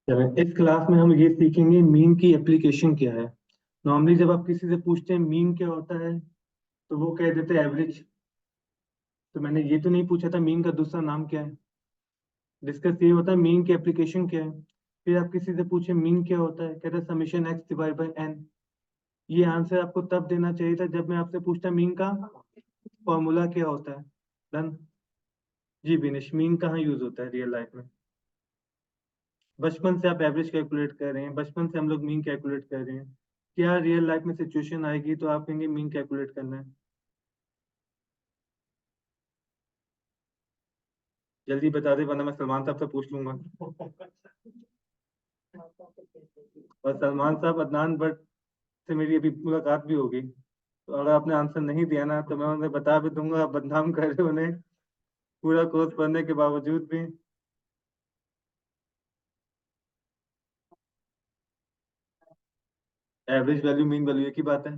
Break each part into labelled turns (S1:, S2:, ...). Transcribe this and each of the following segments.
S1: चलें, इस क्लास में हम ये सीखेंगे मीन की एप्लीकेशन क्या है। नॉर्मली जब आप किसी से पूछते हैं मीन क्या होता है तो वो कह देते हैं एवरेज। तो मैंने ये तो नहीं पूछा था मीन का दूसरा नाम क्या है। डिस्कस ये होता है मीन की एप्लीकेशन क्या है। फिर आप किसी से पूछे मीन क्या होता है, कहते हैं summation x divide by n. ये आंसर आपको तब देना चाहिए था जब मैं आपसे पूछता मीन का फॉर्मूला क्या होता है। डन। जी विनेश, मीन कहाँ यूज होता है रियल लाइफ में? बचपन से आप एवरेज कैलकुलेट कर रहे हैं, बचपन से हम लोग मीन कैलकुलेट कर रहे हैं। क्या रियल लाइफ में सिचुएशन आएगी तो आप कहेंगे मीन कैलकुलेट करना है? जल्दी बता दे वरना मैं सलमान साहब से पूछ लूंगा। और सलमान साहब, अदनान बट से मेरी अभी मुलाकात भी होगी, तो अगर आपने आंसर नहीं दिया ना तो मैं उन्हें बता भी दूंगा आप बदनाम कर रहे हो उन्हें पूरा कोर्स पढ़ने के बावजूद भी। एवरेज वैल्यू मीन वैल्यू एक ही बात है।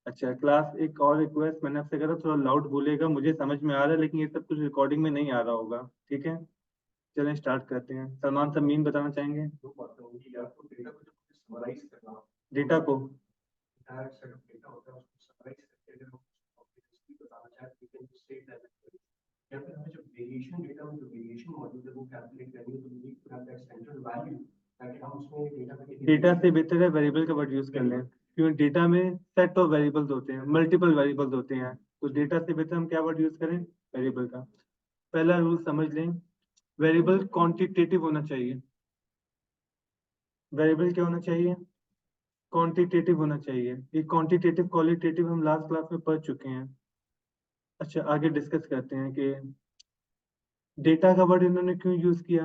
S1: अच्छा क्लास, एक और रिक्वेस्ट मैंने आपसे करा, थोड़ा लाउड बोलेगा, मुझे समझ में आ रहा है लेकिन ये सब कुछ रिकॉर्डिंग में नहीं आ रहा होगा, ठीक है? चलें स्टार्ट करते हैं। सलमान साहब मीन बताना चाहेंगे? डेटा को। डेटा से बेहतर है वेरिएबल का वर्ड यूज कर लें, क्योंकि डेटा में सेट ऑफ वेरिएबल्स होते हैं, मल्टीपल वेरिएबल्स होते हैं, तो डेटा से बेहतर हम क्या वर्ड यूज करें? वेरिएबल का। पहला रूल समझ लें, वेरिएबल क्वांटिटेटिव होना चाहिए। वेरिएबल क्या होना चाहिए? क्वांटिटेटिव होना चाहिए। ये क्वांटिटेटिव क्वालिटेटिव हम लास्ट क्लास में पढ़ चुके हैं। अच्छा आगे डिस्कस करते हैं कि डेटा का वर्ड इन्होंने क्यों यूज किया।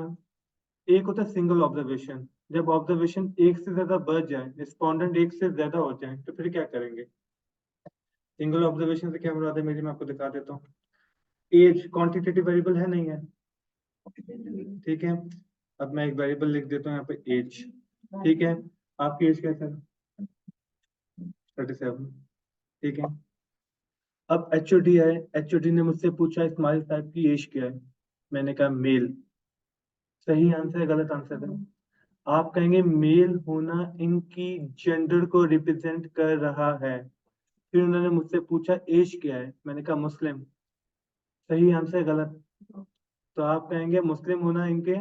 S1: एक होता है सिंगल ऑब्जर्वेशन, जब ऑब्जर्वेशन एक से ज्यादा बढ़ जाए, रिस्पोंडेंट एक से ज्यादा हो जाए तो फिर क्या करेंगे? सिंगल ऑब्जर्वेशन से क्या मुराद है मेरी, मैं आपको दिखा देता हूँ। एज क्वांटिटेटिव वेरिएबल है नहीं है? ठीक है। अब मैं एक वेरिएबल लिख देता हूँ यहाँ पे एज। ठीक है। आपकी एज क्या है? 37। ठीक है। अब एचओडी है, एचओडी ने मुझसे पूछा इस्माइल साहब की एज क्या है। मैंने कहा मेल। सही आंसर है गलत आंसर है? आप कहेंगे मेल होना इनकी जेंडर को रिप्रेजेंट कर रहा है। फिर उन्होंने मुझसे पूछा एज क्या है, मैंने कहा मुस्लिम। सही आंसर है गलत? तो आप कहेंगे मुस्लिम होना इनके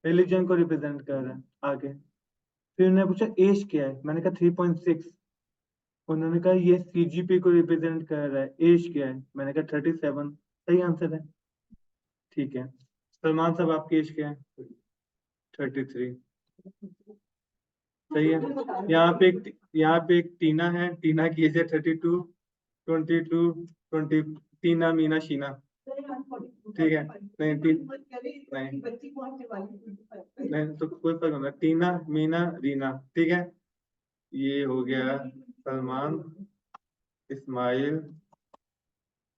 S1: रिलीजन को रिप्रेजेंट कर रहा है। आगे फिर उन्होंने पूछा एज क्या है, मैंने कहा 3.6। उन्होंने कहा ये सीजीपी को रिप्रेजेंट कर रहा है, एज क्या है, मैंने कहा 37। सही आंसर है। ठीक है। सलमान साहब आपकी एज क्या है? 33। सही है। यहाँ पे एक टीना है, टीना की एज है 32। 22, 20। टीना मीना शीना। ठीक है। नहीं नहीं नहीं तो कोई फर्क नहीं, टीना मीना रीना। ठीक है। ये हो गया सलमान, इस्माइल,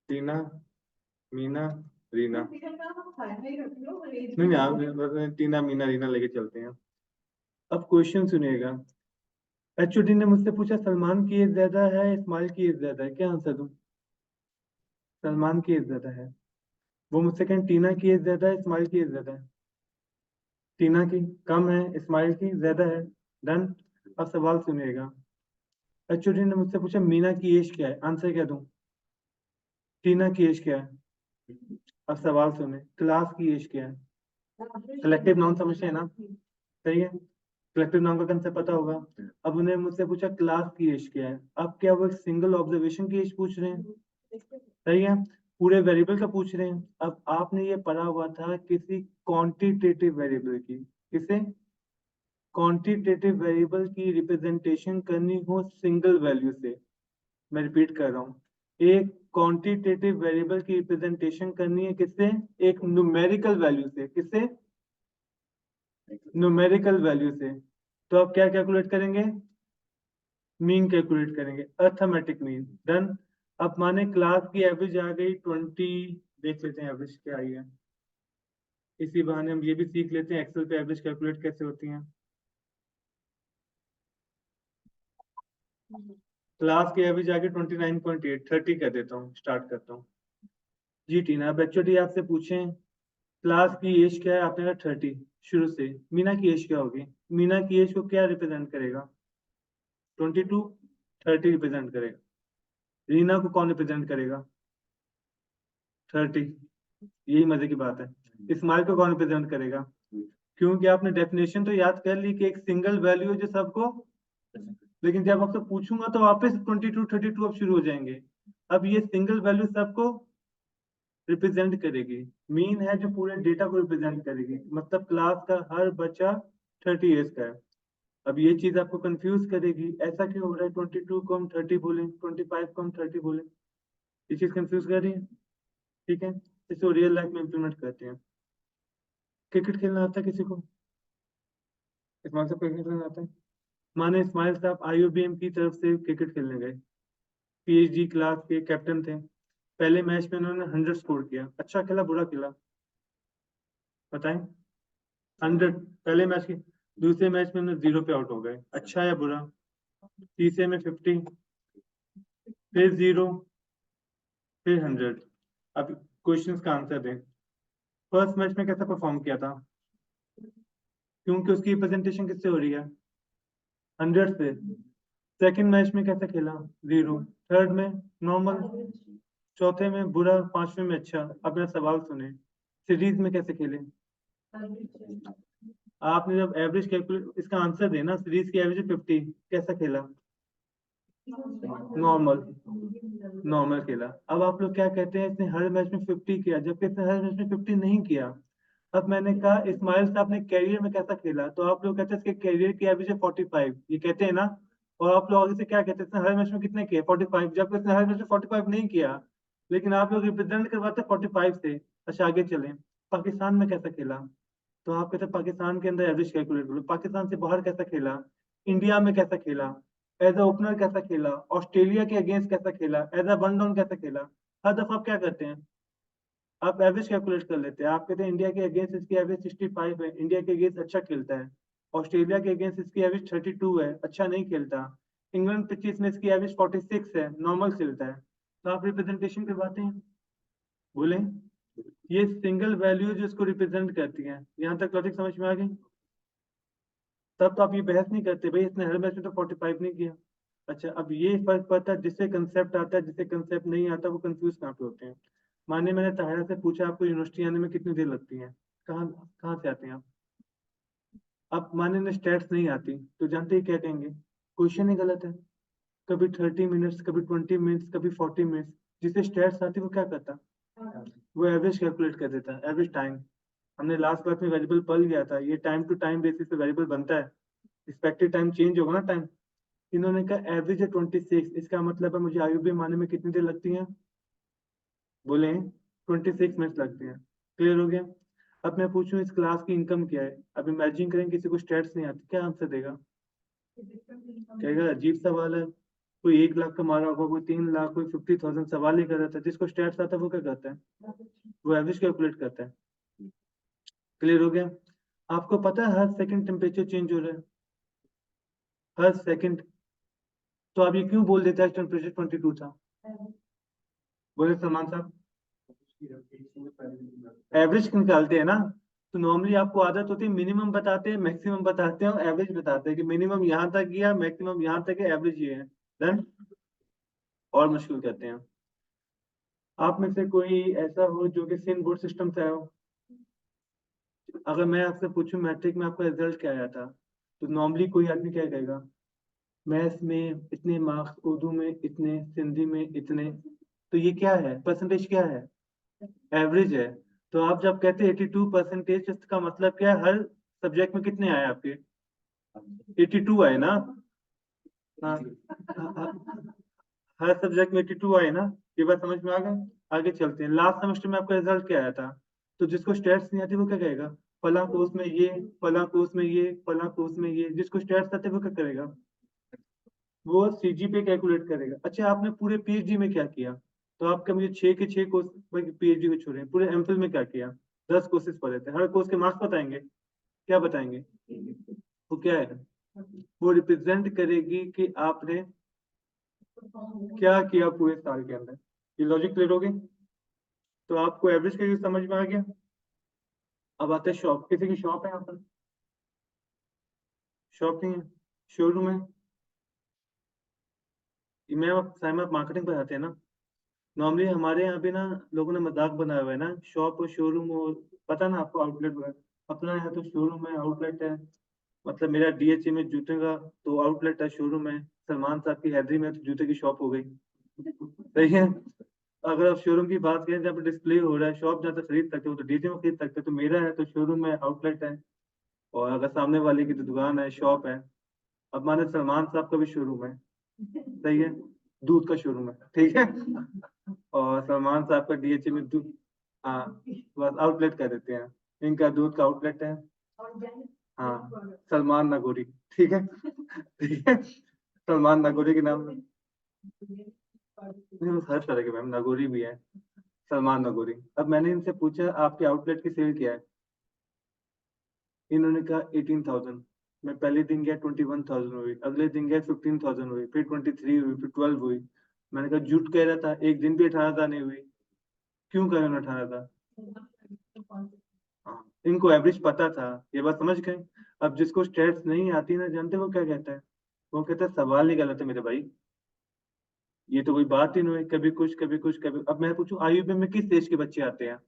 S1: टीना, मीना, रीना। नहीं नहीं आप टीना मीना रीना लेके चलते हैं। अब क्वेश्चन सुनिएगा। एचओडी ने मुझसे पूछा सलमान की एज ज्यादा है इस्माइल की एज ज्यादा है, क्या आंसर दूं? सलमान की एज ज्यादा है। वो मुझसे कहें टीना की एज ज्यादा है इस्माइल की एज ज्यादा है। टीना की कम है, इस्माइल की ज्यादा है। डन। अब सवाल सुनिएगा। एचओडी ने मुझसे पूछा मीना की एज क्या है, आंसर क्या दूं? टीना की एज क्या है? अब सवाल सुने, क्लास की एज क्या है? कलेक्टिव नाउन समझते हैं ना? सही है। कलेक्टिव नाउन का कंसेप्ट पता होगा। अब उन्हें मुझसे पूछा क्लास की एज क्या है, अब क्या वो एक सिंगल ऑब्जर्वेशन की एज पूछ रहे हैं? सही है। पूरे वेरिएबल का पूछ रहे हैं। अब आपने ये पढ़ा हुआ था किसी क्वांटिटेटिव वेरिएबल की, किसे क्वांटिटेटिव वेरिएबल की रिप्रेजेंटेशन करनी हो सिंगल वैल्यू से। मैं रिपीट कर रहा हूँ, एक क्वांटिटेटिव वेरिएबल की रिप्रेजेंटेशन करनी है किससे? एक न्यूमेरिकल वैल्यू से। किससे? न्यूमेरिकल वैल्यू से। तो आप क्या कैलकुलेट करेंगे? मीन कैलकुलेट करेंगे, अर्थमेटिक मीन। डन। अब माने क्लास की एवरेज आ गई 20। देख लेते हैं एवरेज क्या आई है। इसी बहाने हम ये भी सीख लेते हैं एक्सेल पे एवरेज कैलकुलेट कैसे होती हैं। क्लास के एवरेज आगे 29.8, 30 कर देता हूँ, स्टार्ट करता हूँ। जी टीना, अब एक्चुअली आपसे पूछें क्लास की एज क्या है, आपने कहा 30 शुरू से। मीना की एज क्या होगी? मीना की एज को क्या रिप्रेजेंट करेगा? 22, 30 रिप्रेजेंट करेगा। रीना को कौन रिप्रेजेंट करेगा? 30। यही मजे की बात है। इस्माइल को कौन रिप्रेजेंट करेगा? क्योंकि आपने डेफिनेशन तो याद कर ली कि एक सिंगल वैल्यू जो सबको, लेकिन जब आपसे पूछूंगा तो वापस 22, 32 अब शुरू हो जाएंगे। अब ये सिंगल वैल्यू सबको रिप्रेजेंट करेगी। मीन है जो पूरे डेटा को रिप्रेजेंट करेगी, मतलब क्लास का हर बच्चा 30 इयर्स का है। अब ये चीज आपको कंफ्यूज करेगी, ऐसा क्यों हो रहा है 22 को हम 30 बोले, 25 को हम 30 बोले? ये चीज कंफ्यूज कर रही है, ठीक है। इसको रियल लाइफ में इम्प्लीमेंट करते हैं। क्रिकेट खेलना आता है किसी को? इस्माइल साहब क्रिकेट खेलना आता है? माने इस्माइल साहब IUBM की तरफ से क्रिकेट खेलने गए, PhD क्लास के कैप्टन थे। पहले मैच में उन्होंने 100 स्कोर किया, अच्छा खेला बुरा खेला? बताएं। 100 पहले मैच की। दूसरे मैच में उन्होंने 0 पे आउट हो गए, अच्छा या बुरा? तीसरे में 50, फिर 0, फिर 100। अब क्वेश्चन का आंसर दें। फर्स्ट मैच में कैसा परफॉर्म किया था? क्योंकि उसकी रिप्रेजेंटेशन किससे हो रही है? 100 से। सेकंड मैच में कैसा खेला? 0। थर्ड में नॉर्मल। चौथे में बुरा, पांचवें में अच्छा। अब मेरा सवाल सुने, सीरीज में कैसे खेले? आपने जब एवरेज कैलकुलेट, इसका आंसर देना, सीरीज की एवरेज 50, कैसा खेला? नॉर्मल। नॉर्मल खेला। अब आप लोग क्या कहते हैं इसने हर मैच में 50 किया, जबकि इसने हर मैच में 50 नहीं किया। अब मैंने कहा इस्माइल साहब ने कैरियर में कैसा खेला, तो आप लोग कहते हैं इसके कैरियर की एवरेज है 45, ये कहते हैं ना। और आप लोग आगे से क्या कहते हैं, इसने हर मैच में कितने किए? 45, जबकि इसने हर मैच में 45 नहीं किया। लेकिन आप लोग रिप्रेजेंट करवाते 45 से। अच्छा आगे चलें, पाकिस्तान में कैसा खेला? तो आप कहते हैं पाकिस्तान के अंदर एवरेज कैलकुलेट करो। पाकिस्तान से बाहर कैसा खेला? इंडिया में कैसा खेला? एज अ ओपनर कैसा खेला? ऑस्ट्रेलिया के अगेंस्ट कैसा खेला? एज अ वन डाउन कैसा खेला? हर दफा आप क्या करते हैं, आप एवरेज कैलकुलेट कर लेते हैं। आप कहते हैं इंडिया के अगेंस्ट इसकी एवरेज 65 है, इंडिया के अगेंस्ट अच्छा खेलता है। ऑस्ट्रेलिया के अगेंस्ट इसकी एवरेज 32 है, अच्छा नहीं खेलता। इंग्लैंड पिचेस में इसकी एवरेज 46 है, नॉर्मल खेलता है। तो आप रिप्रेजेंटेशन करवाते हैं। बोले ये सिंगल वैल्यू जो इसको रिप्रेजेंट करती है। यहाँ तक लॉजिक समझ में आ गई? तब तो आप ये बहस नहीं करते भाई इसने हर मैच में तो 45 नहीं किया। अच्छा अब ये फर्क पड़ता है, जिससे कंसेप्ट आता है जिससे कंसेप्ट नहीं आता वो कंफ्यूज कहाँ पे होते हैं। माने मैंने ताहिरा से पूछा आपको यूनिवर्सिटी आने में कितनी देर लगती है, कहाँ कहाँ से आते हैं आप? अब माने ने स्टैट्स नहीं आती तो जानते ही क्या कहेंगे, क्वेश्चन ही गलत है। कभी 30 मिनट्स, कभी 20 मिनट्स, कभी 40 मिनट्स। जिसे स्टैट्स आती वो क्या करता? वो एवरेज कैलकुलेट कर देता है, एवरेज टाइम। हमने लास्ट क्लास में वेरिएबल पढ़ लिया था, ये टाइम टू टाइम बेसिस पे वेरिएबल बनता है। एक्सपेक्टेड टाइम चेंज होगा ना टाइम। इन्होंने कहा एवरेज है 26, इसका मतलब है मुझे IUBM आने में कितनी देर लगती है? बोले 26 मिनट्स लगते हैं। क्लियर हो गया? अब मैं पूछूं इस क्लास की इनकम क्या है? अब इमेजिन करें किसी को स्टैट्स नहीं आती, क्या आंसर देगा? कहेगा अजीब सवाल है, कोई 1 लाख कमा रहा होगा, कोई 3 लाख, कोई 50,000, सवाल ही कर रहा था। जिसको स्टैट्स आता है वो क्या करता है? वो एवरेज कैलकुलेट करता है। क्लियर हो गया? आपको पता है हर सेकंड टेम्परेचर चेंज हो रहा है, हर सेकंड। तो आप ये क्यों बोल देते हैं टेम्परेचर 22 था? बोले सलमान साहब, एवरेज निकालते हैं ना। तो नॉर्मली आपको आदत होती है मिनिमम बताते हैं, मैक्सिमम बताते हैं और एवरेज बताते हैं कि मिनिमम यहाँ तक गया, मैक्सिमम यहाँ तक है, एवरेज ये है। देन और मुश्किल करते हैं। आप में से कोई ऐसा हो जो कि सिंध बोर्ड सिस्टम से आया हो? अगर मैं आपसे पूछूं मैट्रिक में आपका रिजल्ट क्या आया था, तो नॉर्मली कोई आदमी क्या कहेगा, मैथ्स में इतने मार्क्स, उर्दू में इतने, सिंधी में इतने। तो ये क्या है, परसेंटेज क्या है? एवरेज है। तो आप जब कहते हैं 82%, इसका मतलब क्या है, हर सब्जेक्ट में कितने आए आपके? 82 आए ना? हाँ, हर सब्जेक्ट में 82 आए ना? ये बात समझ में आ गया? आगे चलते हैं, लास्ट सेमेस्टर में आपका रिजल्ट क्या आया था? तो जिसको स्टैट्स नहीं आती वो क्या कहेगा, फला कोर्स में ये, फला कोर्स में ये, फला कोर्स में ये। जिसको स्टैट्स आते वो क्या करेगा, वो CGPA कैलकुलेट करेगा। अच्छा आपने पूरे PhD में क्या किया? तो आपका मुझे 6 के 6 कोर्स, PhD को छोड़ें, पूरे MPhil में क्या किया? 10 कोर्सेज पढ़े थे, हर कोर्स के मार्क्स बताएंगे, क्या बताएंगे? वो क्या है, वो रिप्रेजेंट करेगी कि आपने क्या किया पूरे साल के अंदर, ये लॉजिक क्लियर हो गई। तो आपको एवरेज का यूज समझ में आ गया। अब आते हैं शॉप, किसी की शॉप है यहाँ पर? शॉप नहीं है, शोरूम है। मैम आप साइम आप मार्केटिंग पर आते हैं ना। नॉर्मली हमारे यहाँ पे ना लोगों ने मजाक बनाया हुआ है ना, शॉप और शोरूम और पता ना आपको आउटलेट वगैरह। अपना यहाँ तो शोरूम है, आउटलेट है। मतलब मेरा डीएचए में जूते का तो आउटलेट है, शोरूम है। सलमान साहब की हैदरी में तो जूते की शॉप हो गई। सही है। अगर आप शोरूम की बात करें जहाँ पे डिस्प्ले हो रहा है, शॉप जहाँ से खरीद सकते हो तो डीजे में खरीद सकते हो, तो मेरा है तो शोरूम है, आउटलेट है। और अगर सामने वाले की तो दुकान है, शॉप है। अब माने सलमान साहब का भी शोरूम है, सही है, दूध का शोरूम है, ठीक है। और सलमान साहब का डीएचए में दूध, हाँ, बस आउटलेट कह देते हैं। इनका दूध का आउटलेट है। हाँ, सलमान नगोरी, ठीक है। ठीक है, सलमान नगोरी के नाम से। नहीं, बस हर तरह के मैम, नगोरी भी है, सलमान नगोरी। अब मैंने इनसे पूछा आपके आउटलेट की सेल क्या है, इन्होंने कहा 18,000। मैं पहले दिन गया 21,000 हुई, अगले दिन गया 15,000 हुई, फिर 23 हुई, फिर 12 हुई। मैंने कहा झूठ कह रहा था, एक दिन भी 18,000 नहीं हुई। क्यों कह रहे 18,000? हाँ, इनको एवरेज पता था, ये बात समझ गए। अब जिसको स्टेट्स नहीं आती ना, जानते वो क्या कहता है? वो कहता है सवाल नहीं गलत है मेरे भाई, ये तो कोई बात ही नहीं हुई, कभी कुछ कभी कुछ कभी। अब मैं पूछूं आईयूबी में किस देश के बच्चे आते हैं?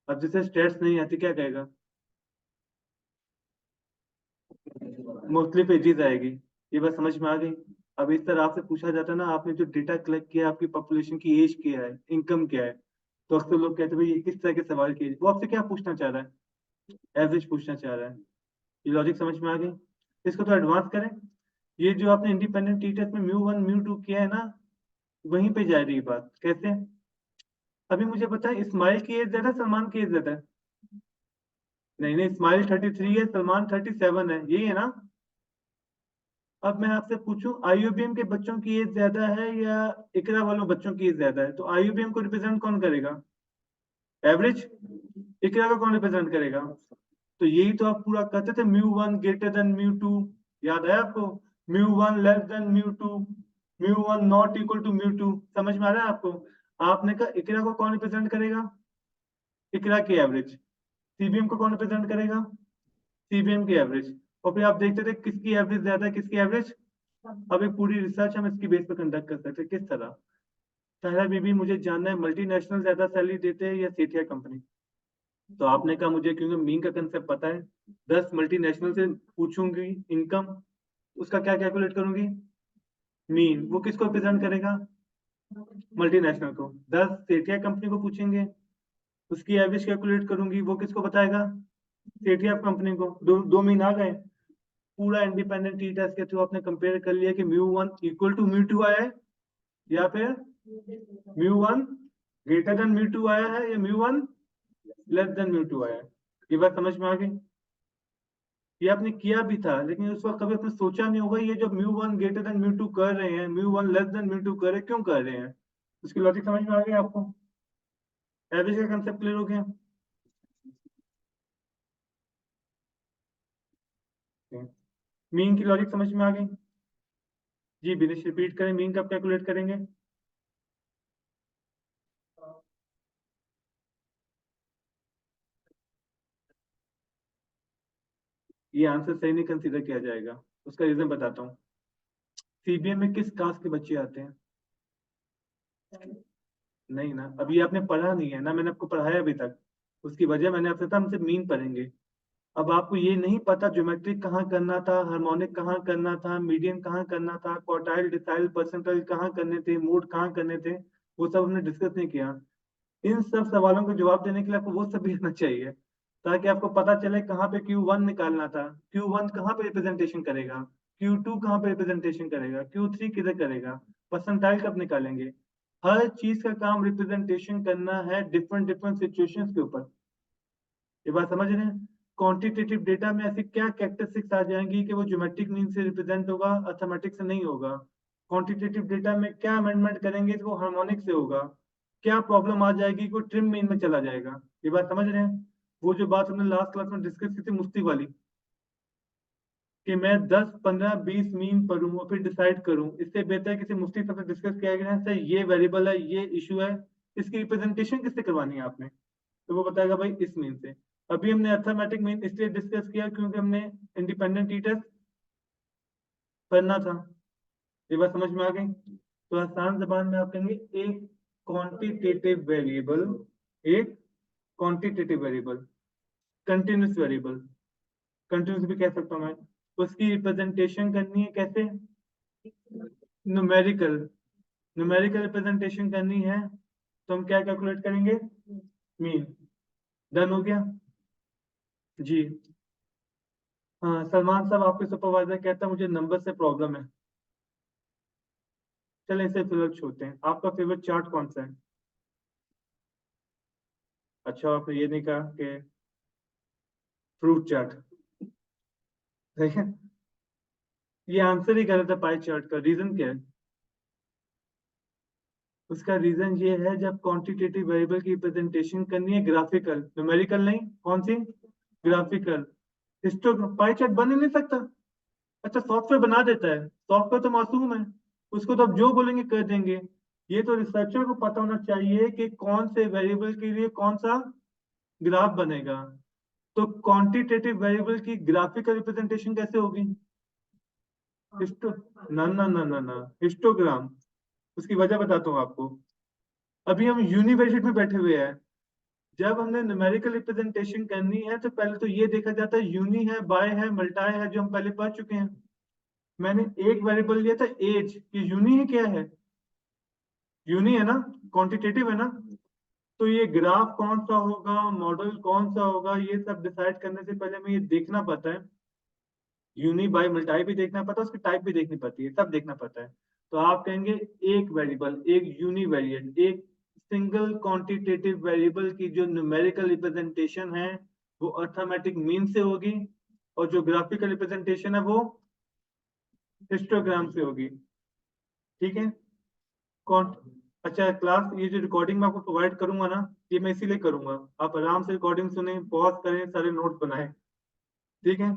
S1: अब जिसे स्टेट्स नहीं आती क्या कहेगा? मोस्टली पेजेस आएगी। ये बात समझ में आ गई। अब इस तरह आपसे पूछा जाता है ना, आपने जो डेटा कलेक्ट किया, आपकी पॉपुलेशन की एज क्या है, इनकम क्या है, तो अक्सर लोग कहते हैं भाई ये किस तरह के सवाल किए, वो आपसे क्या पूछना चाह रहा है? एवरेज पूछना चाह रहा है। ये लॉजिक समझ में आ गई। इसको तो एडवांस करें। ये जो आपने इंडिपेंडेंट टी टेस्ट में म्यू 1 म्यू 2 किया है ना, वहीं पे जा रही है बात। कैसे? अभी मुझे पता है इस्माइल की एज ज्यादा है, सलमान की एज ज्यादा है? नहीं नहीं, इस्माइल 33 है, सलमान 37 है, यही है ना? अब मैं आपसे पूछूं आईयूबीएम के बच्चों की एज ज्यादा है या इकरा वालों बच्चों की एज ज्यादा है, तो आईयूबीएम को रिप्रेजेंट कौन करेगा? एवरेज। इकरा का कौन रिप्रेजेंट करेगा? तो यही तो आप पूरा कहते थे, म्यू 1 ग्रेटर देन म्यू 2। याद है आपको? Mu 1 less than mu 2, mu 1 not equal to mu 2। समझ में आ रहा है आपको? आपने कहा इकरा को कौन रिप्रेजेंट करेगा? इकरा की एवरेज। सीबीएम को कौन रिप्रेजेंट करेगा? सीबीएम की एवरेज। और फिर आप देखते थे किसकी एवरेज ज्यादा है, किसकी एवरेज। अब एक पूरी रिसर्च हम इसकी बेस पर कंडक्ट कर सकते हैं। किस तरह? पहला बीबी मुझे जानना है, मल्टीनेशनल ज्यादा सैलरी देते हैं या सेठिया कंपनी? तो आपने कहा मुझे क्योंकि मीन का कंसेप्ट पता है, 10 मल्टीनेशनल से पूछूंगी इनकम, उसका क्या कैलकुलेट करूंगी? मीन। वो किसको रिप्रेजेंट करेगा? मल्टीनेशनल को। 10 सेठिया कंपनी को पूछेंगे, उसकी एवरेज कैलकुलेट करूंगी, वो किसको बताएगा? सेठिया कंपनी को। दो मीन आ गए। पूरा इंडिपेंडेंट टी टेस्ट के थ्रू आपने कंपेयर कर लिया कि म्यू 1 इक्वल टू म्यू 2 आया है, या फिर म्यू 1 ग्रेटर देन म्यू 2 आया है, या म्यू 1 लेस देन म्यू 2 आया है। ये बात समझ में आ गई। ये आपने किया भी था, लेकिन उस वक्त कभी आपने सोचा नहीं होगा ये जो म्यू 1 ग्रेटर देन म्यू 2 कर रहे हैं, म्यू 1 लेस देन म्यू 2 कर रहे हैं, क्यों कर रहे हैं? उसकी लॉजिक समझ में आ गई आपको? एवरेज का कंसेप्ट क्लियर हो गया? मीन की लॉजिक समझ में आ गई? जी विनेश रिपीट करें, मीन कब कैलकुलेट करेंगे? ये आंसर सही नहीं कंसीडर किया जाएगा। उसका रीजन बताता हूँ। सीबीएम में किस कास्ट के बच्चे आते हैं? नहीं ना, अभी आपने पढ़ा नहीं है ना, मैंने आपको पढ़ाया अभी तक। उसकी वजह मैंने आपसे था, हमसे मीन पढ़ेंगे। अब आपको ये नहीं पता ज्योमेट्रिक कहाँ करना था, हार्मोनिक कहाँ करना था, मीडियन कहाँ करना था, क्वार्टाइल डिसाइल परसेंटाइल कहाँ करने थे, मोड कहाँ करने थे, वो सब हमने डिस्कस नहीं किया। इन सब सवालों के जवाब देने के लिए आपको वो सब भी आना चाहिए, ताकि आपको पता चले कहाँ पे Q1 निकालना था, Q1 कहाँ पे रिप्रेजेंटेशन करेगा, Q2 कहाँ पे रिप्रेजेंटेशन करेगा, Q3 किधर करेगा, परसेंटाइल कब निकालेंगे। हर चीज का काम रिप्रेजेंटेशन करना है डिफरेंट डिफरेंट सिचुएशंस के ऊपर। ये बात समझ रहे हैं? क्वांटिटेटिव डेटा में ऐसी क्या कैरेक्टरिस्टिक्स आ जाएंगी कि वो ज्योमेट्रिक मीन से रिप्रेजेंट होगा, अर्थमेटिक से नहीं होगा। क्वांटिटेटिव डेटा में क्या अमेंडमेंट करेंगे तो वो हार्मोनिक से होगा। क्या प्रॉब्लम आ जाएगी, कोई ट्रिम मीन में चला जाएगा। ये बात समझ रहे हैं? वो जो बात हमने लास्ट क्लास में डिस्कस की थी मुफ्ती वाली, कि मैं 10 15 20 मीन पढ़ूं और फिर डिसाइड करूं, इससे बेहतर किसी मुफ्ती साहब से डिस्कस किया गया है, सर ये वेरिएबल है, ये इशू है, इसकी रिप्रेजेंटेशन किससे करवानी है आपने, तो वो बताएगा भाई इस मीन से। अभी हमने अर्थमेटिक मीन इसलिए डिस्कस किया क्योंकि हमने इंडिपेंडेंट टी टेस्ट करना था। ये बात समझ में आ गई? तो आसान जबान में आप कहेंगे एक क्वांटिटेटिव वेरिएबल, एक quantitative variable, continuous variable, continuous भी कह सकता हूँ मैं, उसकी रिप्रेजेंटेशन करनी है कैसे, न्यूमेरिकल, न्यूमेरिकल रिप्रेजेंटेशन करनी है तो हम क्या कैलकुलेट करेंगे, मीन। डन हो गया जी। हाँ सलमान साहब आपके सुपरवाइजर कहता है मुझे नंबर से प्रॉब्लम है। चलें इसे फिलहाल छोड़ते हैं। आपका फेवरेट चार्ट कौन सा है? अच्छा आपने ये नहीं कहा कि फ्रूट चार्ट, ठीक है। ये आंसर ही गलत है पाई चार्ट का। रीजन क्या है? उसका रीजन ये है जब क्वांटिटेटिव वेरिएबल की रिप्रेजेंटेशन करनी है ग्राफिकल, न्यूमेरिकल नहीं, कौन सी, ग्राफिकल, हिस्टो पाई चार्ट बन ही नहीं सकता। अच्छा सॉफ्टवेयर बना देता है, सॉफ्टवेयर तो मासूम है, उसको तो आप जो बोलेंगे कर देंगे। ये तो रिसर्चर को पता होना चाहिए कि कौन से वेरिएबल के लिए कौन सा ग्राफ बनेगा। तो क्वांटिटेटिव वेरिएबल की ग्राफिकल रिप्रेजेंटेशन कैसे होगी? हिस्टो, ना ना ना ना ना, हिस्टोग्राम। उसकी वजह बताता हूँ आपको। अभी हम यूनिवर्सिटी में बैठे हुए हैं, जब हमने न्यूमेरिकल रिप्रेजेंटेशन करनी है तो पहले तो ये देखा जाता है यूनी है, बाय है, मल्टाई है, जो हम पहले पढ़ चुके हैं। मैंने एक वेरिएबल लिया था एज, ये यूनी है क्या है, यूनी है ना, क्वांटिटेटिव है ना। तो ये ग्राफ कौन सा होगा, मॉडल कौन सा होगा, ये सब डिसाइड करने से पहले हमें ये देखना पड़ता है, यूनी बाय मल्टाई भी देखना पड़ता है, उसकी टाइप भी देखनी पड़ती है, सब देखना पड़ता है। तो आप कहेंगे एक वेरिएबल, एक यूनिवेरिएट, एक सिंगल क्वांटिटेटिव वेरिएबल की जो न्यूमेरिकल रिप्रेजेंटेशन है वो अर्थमेटिक मीन से होगी, और जो ग्राफिकल रिप्रेजेंटेशन है वो हिस्टोग्राम से होगी। ठीक है। कौन, अच्छा क्लास ये जो रिकॉर्डिंग मैं आपको प्रोवाइड करूंगा ना, ये मैं इसीलिए करूंगा आप आराम से रिकॉर्डिंग सुने, पॉज करें, सारे नोट्स बनाएं। ठीक है,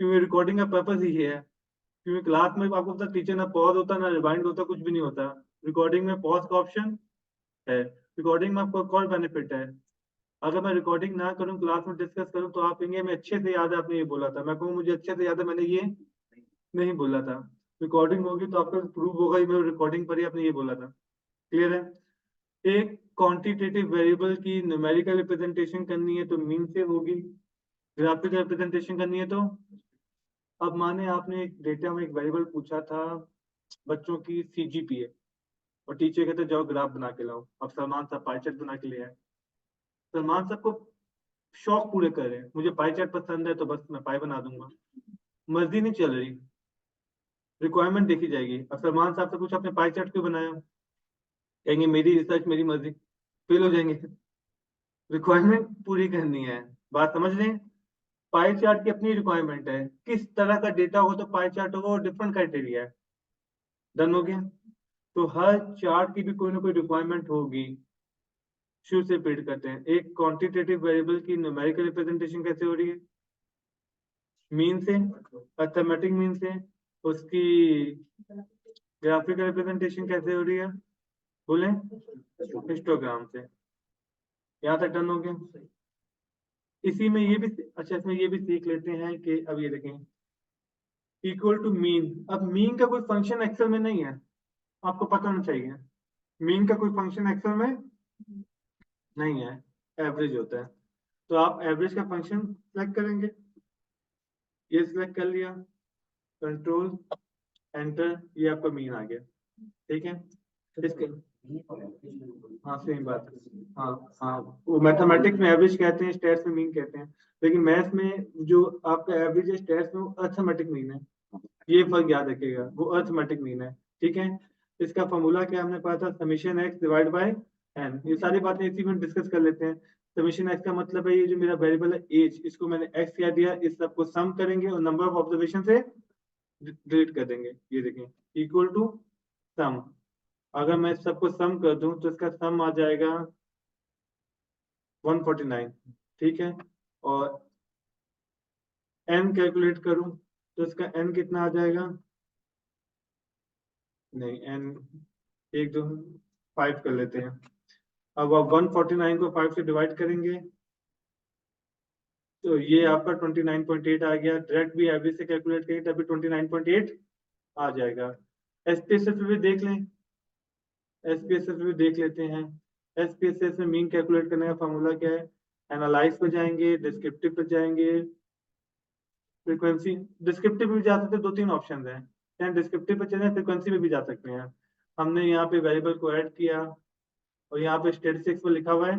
S1: क्योंकि रिकॉर्डिंग का पर्पज ही ये है। क्योंकि क्लास में आपको पता टीचर ना पॉज होता ना रिवाइंड होता, कुछ भी नहीं होता। रिकॉर्डिंग में पॉज का ऑप्शन है। रिकॉर्डिंग में आपको एक और बेनिफिट है, अगर मैं रिकॉर्डिंग ना करूं क्लास में डिस्कस करूं तो आप कहेंगे मैं अच्छे से याद है आपने ये बोला था, मैं कहूँ मुझे अच्छे से याद है मैंने ये नहीं बोला था। रिकॉर्डिंग होगी तो आपको प्रूव होगा कि मैं रिकॉर्डिंग पर ही आपने ये बोला था। क्लियर है? एक क्वांटिटेटिव वेरिएबल की न्यूमेरिकल रिप्रेजेंटेशन करनी है तो मीन से होगी, ग्राफिकल रिप्रेजेंटेशन करनी है तो, अब माने आपने एक डेटा में एक वेरिएबल पूछा था बच्चों की सीजीपीए, और टीचर कहते जाओ ग्राफ बना के लाओ। अब सलमान साहब पाई चार्ट बना के ले आए। सलमान साहब को शौक पूरे कर रहे हैं, मुझे पाई चार्ट पसंद है तो बस मैं पाई बना दूंगा, मर्जी नहीं चल रही, रिक्वायरमेंट देखी जाएगी। अब सलमान साहब से पूछा आपने पाई चार्ट क्यों बनाया, कहेंगे मेरी रिसर्च मेरी मर्जी, फेल हो जाएंगे। रिक्वायरमेंट पूरी करनी है, बात समझ लें। पाई चार्ट की अपनी रिक्वायरमेंट है, किस तरह का डेटा हो तो पाई चार्ट होगा और डिफरेंट क्राइटेरिया है। डन हो गया? तो हर चार्ट की भी कोई ना कोई रिक्वायरमेंट होगी। शुरू से रीड करते हैं, एक क्वांटिटेटिव वेरिएबल की न्यूमेरिकल रिप्रेजेंटेशन कैसे हो रही है, मीन से, अर्थमेटिक मीन से। उसकी ग्राफिकल रिप्रेजेंटेशन कैसे हो रही है, बोले, हिस्टोग्राम से। यहाँ तक डन हो गया। इसी में ये भी, अच्छा इसमें ये भी सीख लेते हैं कि अब ये देखें इक्वल टू मीन। अब मीन का कोई फंक्शन एक्सेल में नहीं है, आपको पता होना चाहिए। मीन का कोई फंक्शन एक्सेल में नहीं है, एवरेज होता है। तो आप एवरेज का फंक्शन सेलेक्ट करेंगे, ये सिलेक्ट कर लिया, कंट्रोल एंटर, ये आपका मीन आ गया। ठीक है, इसके, हाँ सेम बात है। हाँ हाँ, वो मैथमेटिक्स में एवरेज कहते हैं, स्टैट्स में मीन कहते हैं, लेकिन मैथ्स में जो आपका एवरेज है स्टैट्स में वो अर्थमेटिक मीन है। ये फर्क याद रखिएगा, वो अर्थमेटिक मीन है। ठीक है, इसका फॉर्मूला क्या हमने पढ़ा था, summation x divide by n. ये सारी बातें इसी में डिस्कस कर लेते हैं। समीशन एक्स का मतलब है ये जो मेरा वेरिएबल है एज, इसको मैंने एक्स कह दिया, इस सबको सम करेंगे और नंबर ऑफ ऑब्जर्वेशन से डिलीट कर देंगे। ये देखें इक्वल टू सम, अगर मैं इस सबको सम कर दूं तो इसका सम आ जाएगा 149। ठीक है, और एन कैलकुलेट करूं तो इसका n कितना आ जाएगा? नहीं, n 1 2 5 कर लेते हैं। अब आप 149 को 5 से डिवाइड करेंगे तो ये आपका 29.8 आ गया। डायरेक्ट भी एवरेज से कैलकुलेट करेंगे तभी 29.8 आ जाएगा। एसपीएसएस में भी देख लें, एसपीएसएस में भी देख लेते हैं। एसपीएसएस में मीन कैलकुलेट करने का फॉर्मूला क्या है? एनालाइज पे जाएंगे, डिस्क्रिप्टिव पे जाएंगे, फ्रीक्वेंसी। डिस्क्रिप्टिव भी जा सकते हैं, 2 3 ऑप्शन है, चाहे डिस्क्रिप्टिव पे चले, फ्रीक्वेंसी पे भी जा सकते हैं। हमने यहाँ पे वेरिएबल को ऐड किया और यहाँ पे स्टैटिस्टिक्स पे लिखा हुआ है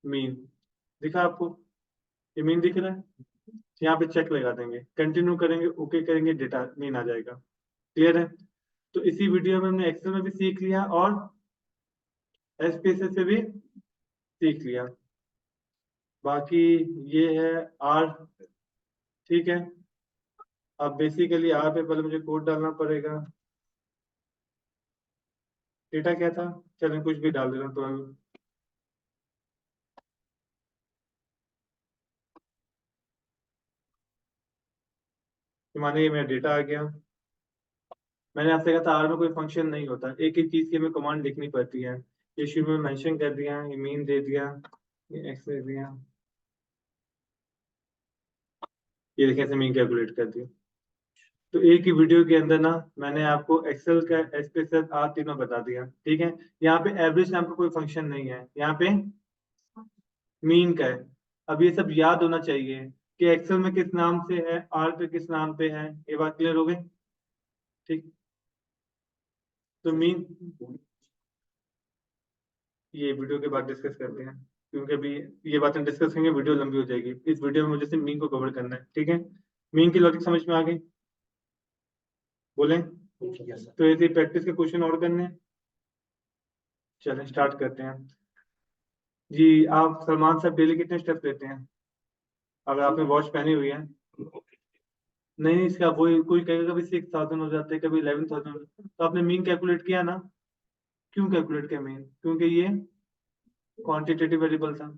S1: मीन, दिखा आपको? ये मीन दिख रहा है, यहाँ पे चेक लगा देंगे, कंटिन्यू करेंगे, ओके करेंगे, डेटा मीन आ जाएगा। क्लियर है? तो इसी वीडियो में हमने एक्सेल में भी सीख लिया और एसपीएसएस से भी सीख लिया। बाकी ये है आर, ठीक है। अब बेसिकली आर पे पहले मुझे कोड डालना पड़ेगा। डेटा क्या था? चलें कुछ भी डाल देना तो माने ये मेरा डेटा आ गया। मैंने आपसे कहा था आर में कोई फंक्शन नहीं होता, एक एक चीज की हमें कमांड लिखनी पड़ती है। ये शुरू में मेंशन कर दिया, ये मीन दे दिया, ये एक्स दे दिया, ये देखिए ऐसे मीन कैलकुलेट कर दिया। तो एक ही वीडियो के अंदर ना मैंने आपको एक्सेल का एसपीएसएस आर तीनों बता दिया, ठीक है। यहाँ पे एवरेज नाम का कोई फंक्शन नहीं है, यहाँ पे मीन का है। अब ये सब याद होना चाहिए कि एक्सेल में किस नाम से है, आर पे किस नाम पे है। ये बात क्लियर हो गई? ठीक। तो मीन ये वीडियो के बाद डिस्कस करते हैं, क्योंकि अभी ये बातें डिस्कस करेंगे वीडियो लंबी हो जाएगी। इस वीडियो में मुझे सिर्फ मीन को कवर करना है, ठीक है। मीन की लॉजिक समझ में आ गई? बोलें? तो ऐसे प्रैक्टिस के क्वेश्चन और करने हैं। चलें स्टार्ट करते हैं। जी, आप सलमान साहब डेली कितने स्टेप्स लेते हैं अगर आपने वॉच पहनी हुई है? नहीं, इसका वही कोई कहेगा कभी 6,000 हो जाते हैं, कभी 11,000। तो आपने मीन कैलकुलेट किया ना? क्यों कैलकुलेट किया मीन? क्योंकि ये क्वांटिटेटिव वेरिएबल था।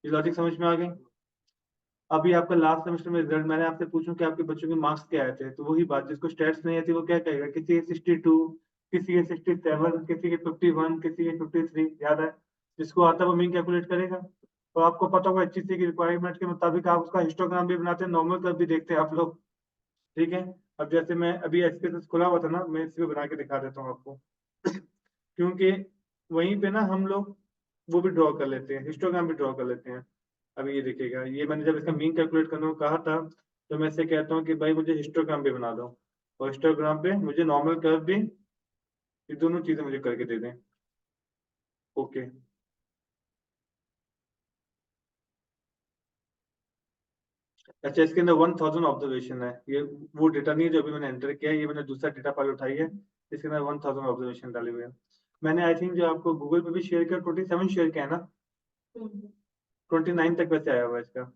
S1: ये लॉजिक समझ में आ गई? अभी आपका लास्ट सेमेस्टर में रिजल्ट मैंने आपसे पूछूं कि आपके बच्चों के मार्क्स क्या आए थे, तो वही बात, जिसको स्टेट्स नहीं आती वो क्या कहेगा? किसी के 62, किसी के 67, किसी के 51, किसी के 53, याद है? जिसको आता है वो मीन कैलकुलेट करेगा। तो आपको पता होगा एचईसी की रिक्वायरमेंट के मुताबिक आप उसका हिस्टोग्राम भी बनाते हैं, नॉर्मल कर्व भी देखते हैं आप लोग, ठीक है। अब जैसे मैं अभी एक्सपीरियंस खुला हुआ था ना, मैं इसी को बना के दिखा देता हूँ आपको क्योंकि वहीं पे ना हम लोग वो भी ड्रॉ कर लेते हैं, हिस्टोग्राम भी ड्रॉ कर लेते हैं। अभी ये देखिएगा, ये मैंने जब इसका मीन कैलकुलेट करने को कहा था तो मैं इससे कहता हूँ कि भाई मुझे हिस्टोग्राम भी बना दो, और हिस्टोग्राम पे मुझे नॉर्मल कर्व भी, ये दोनों चीजें मुझे करके दे दें। ओके। अच्छा, इसके अंदर 1,000 ऑब्जर्वेशन है, ये वो डेटा नहीं है जो अभी मैंने एंटर किया है, ये मैंने दूसरा डेटा फाइल उठाई है, इसके अंदर 1,000 ऑब्जर्वेशन डाले हुए हैं। मैंने आई थिंक जो आपको गूगल पे भी शेयर किया, 27 शेयर किया है ना? 29 तक वैसे आया हुआ है इसका।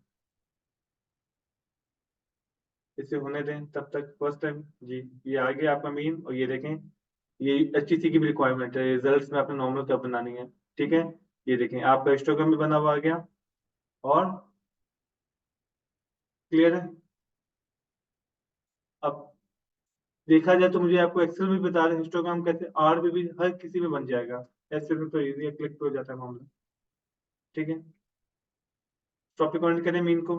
S1: इसे होने दें तब तक, फर्स्ट टाइम जी। ये आ गया आपका मीन, और ये देखें ये एचटीसी की भी रिक्वायरमेंट है, रिजल्ट्स में आपने नॉर्मल कब बनानी है, ठीक है। ये देखें आपका हिस्टोग्राम भी बना हुआ आ गया, और क्लियर है? अब देखा जाए तो मुझे आपको एक्सेल में बता दें हिस्टोग्राम कैसे, आर में भी हर किसी में बन जाएगा। एक्सेल में तो इजी है, क्लिक पे हो जाता है मामला, ठीक है। टॉपिक पॉइंट करें मीन को।